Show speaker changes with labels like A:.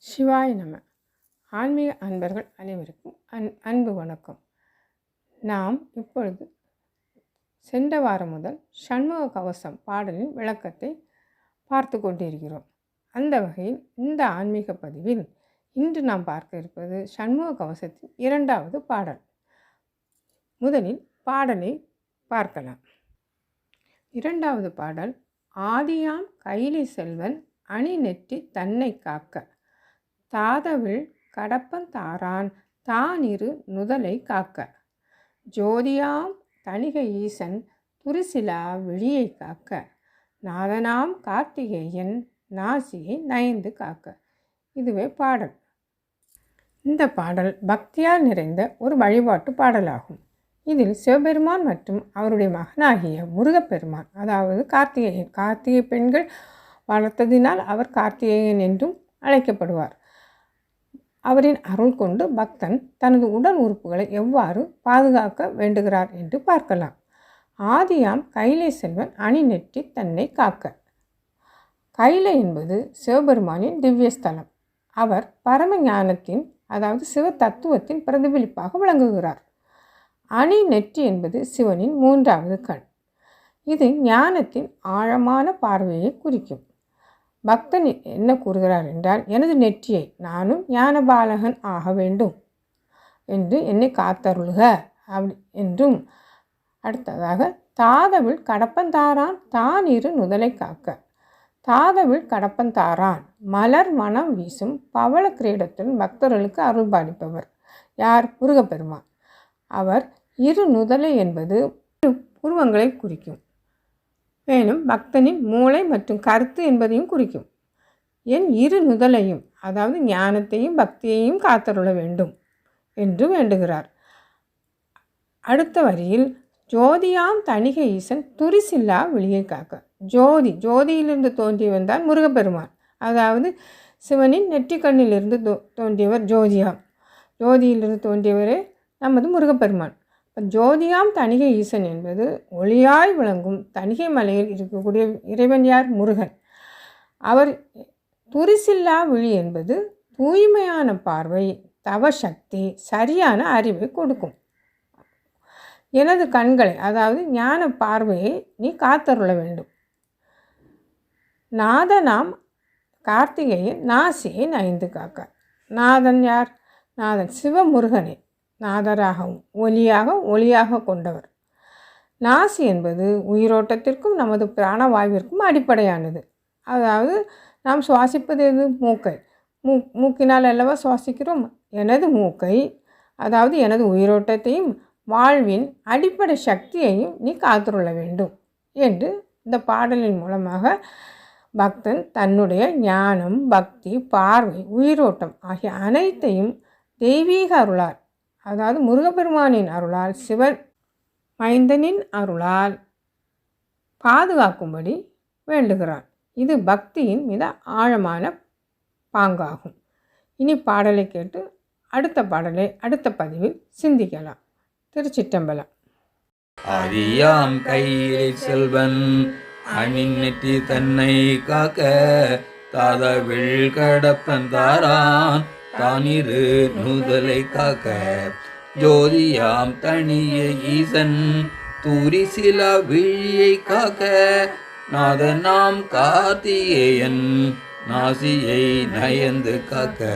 A: சிவாய நம. ஆன்மீக அன்பர்கள் அனைவருக்கும் அன்பு வணக்கம். நாம் இப்பொழுது சென்ற வாரம் முதல் சண்முக கவசம் பாடலின் விளக்கத்தை பார்த்து கொண்டிருக்கிறோம். அந்த வகையில் இந்த ஆன்மீக பதிவில் இன்று நாம் பார்க்க இருப்பது சண்முக கவசத்தின் 2வது பாடல். முதலில் பாடலை பார்க்கலாம். 2வது பாடல். ஆதியாம் கைலி செல்வன் அணி நெற்றி தன்னை காக்க, தாதவிழ் கடப்பன் தாரான் தானிரு நுதலை காக்க, ஜோதியாம் தணிகை ஈசன் துரிசிலா விழியை காக்க, நாதனாம் கார்த்திகேயன் நாசியை நயந்து காக்க. இதுவே பாடல். இந்த பாடல் பக்தியால் நிறைந்த ஒரு வழிபாட்டு பாடலாகும். இதில் சிவபெருமான் மற்றும் அவருடைய மகனாகிய முருகப்பெருமான், அதாவது கார்த்திகை பெண்கள் வளர்த்ததினால் அவர் கார்த்திகேயன் என்றும் அழைக்கப்படுவார். அவரின் அருள் கொண்டு பக்தன் தனது உடல் உறுப்புகளை எவ்வாறு பாதுகாக்க வேண்டுகிறார் என்று பார்க்கலாம். ஆதியாம் கைலை செல்வன் அணி நெற்றி தன்னை காக்க. கைலை என்பது சிவபெருமானின் திவ்யஸ்தலம். அவர் பரம ஞானத்தின், அதாவது சிவ தத்துவத்தின் பிரதிபலிப்பாக விளங்குகிறார். அணி நெற்றி என்பது சிவனின் 3வது கண். இது ஞானத்தின் ஆழமான பார்வையை குறிக்கும். பக்தன் என்ன கூறுகிறார் என்றால், எனது நெற்றியை நானும் ஞானபாலகன் ஆக வேண்டும் என்று என்னை காத்தருள்க என்றும், அடுத்ததாக தாதவிழ் கடப்பந்தாரான் தானிரு நுதலை காக்க. தாதவிழ் கடப்பந்தாரான் மலர் மனம் வீசும் பவள கிரீடத்துடன் பக்தர்களுக்கு அருள் பாலிப்பவர். யார்? முருகப்பெருமான். அவர் இரு நுதலை என்பது புருவங்களை குறிக்கும். மேலும் பக்தனின் மூளை மற்றும் கருத்து என்பதையும் குறிக்கும். என் இரு நுதலையும், அதாவது ஞானத்தையும் பக்தியையும் காத்தருள வேண்டும் என்று வேண்டுகிறார். அடுத்த வரியில் ஜோதியாம் தணிகை ஈசன் துரிசில்லா விழியை காக்க. ஜோதியிலிருந்து தோன்றியவன் தான் முருகப்பெருமான். அதாவது சிவனின் நெற்றிக்கண்ணிலிருந்து தோன்றியவர் ஜோதியாம். ஜோதியிலிருந்து தோன்றியவரே நமது முருகப்பெருமான். ஜோதியாம் தணிகை ஈசன் என்பது ஒளியாய் விளங்கும் தணிகை மலையில் இருக்கக்கூடிய இறைவன். யார்? முருகன். அவர் துரிசில்லா விழி என்பது தூய்மையான பார்வை, தவசக்தி, சரியான அறிவை கொடுக்கும். எனது கண்களை, அதாவது ஞான பார்வையை நீ காத்தருள வேண்டும். நாதனாம் கார்த்திகேயன் நாசியை நயந்து காக்க. நாதன் யார்? நாதன் சிவமுருகனே நாதராகவும் ஒளியாக கொண்டவர். நாசி என்பது உயிரோட்டத்திற்கும் நமது பிராணவாயுவிற்கும் அடிப்படையானது. அதாவது நாம் சுவாசிப்பது எது? மூக்கை. மூக்கினால் அல்லவா சுவாசிக்கிறோம். எனது மூக்கை, அதாவது எனது உயிரோட்டத்தையும் வாழ்வின் அடிப்படை சக்தியையும் நீ காத்துள்ள வேண்டும் என்று இந்த பாடலின் மூலமாக பக்தன் தன்னுடைய ஞானம், பக்தி, பார்வை, உயிரோட்டம் ஆகிய அனைத்தையும் தெய்வீக அருளால், அதாவது முருகப்பெருமானின் அருளால், சிவன் மைந்தனின் அருளால் பாதுகாக்கும்படி வேண்டுகிறான். இது பக்தியின் மிக ஆழமான பாங்காகும். இனி பாடலை கேட்டு அடுத்த பாடலை அடுத்த பதிவில் சிந்திக்கலாம். திருச்சிற்றம்பலம்.
B: ஆதியாம் கையிலை செல்வன் அணி நெற்றி தன்னை காக்க, தாதவிழ் கடப்பன் தாரான் தானிரு நுதலை காக்க, ஜோதியாம் தணிய ஈசன் துரிசிலா விழியை காக்க, நாதனாம் கார்த்திகேயன் நாசியை நயந்து காக்க,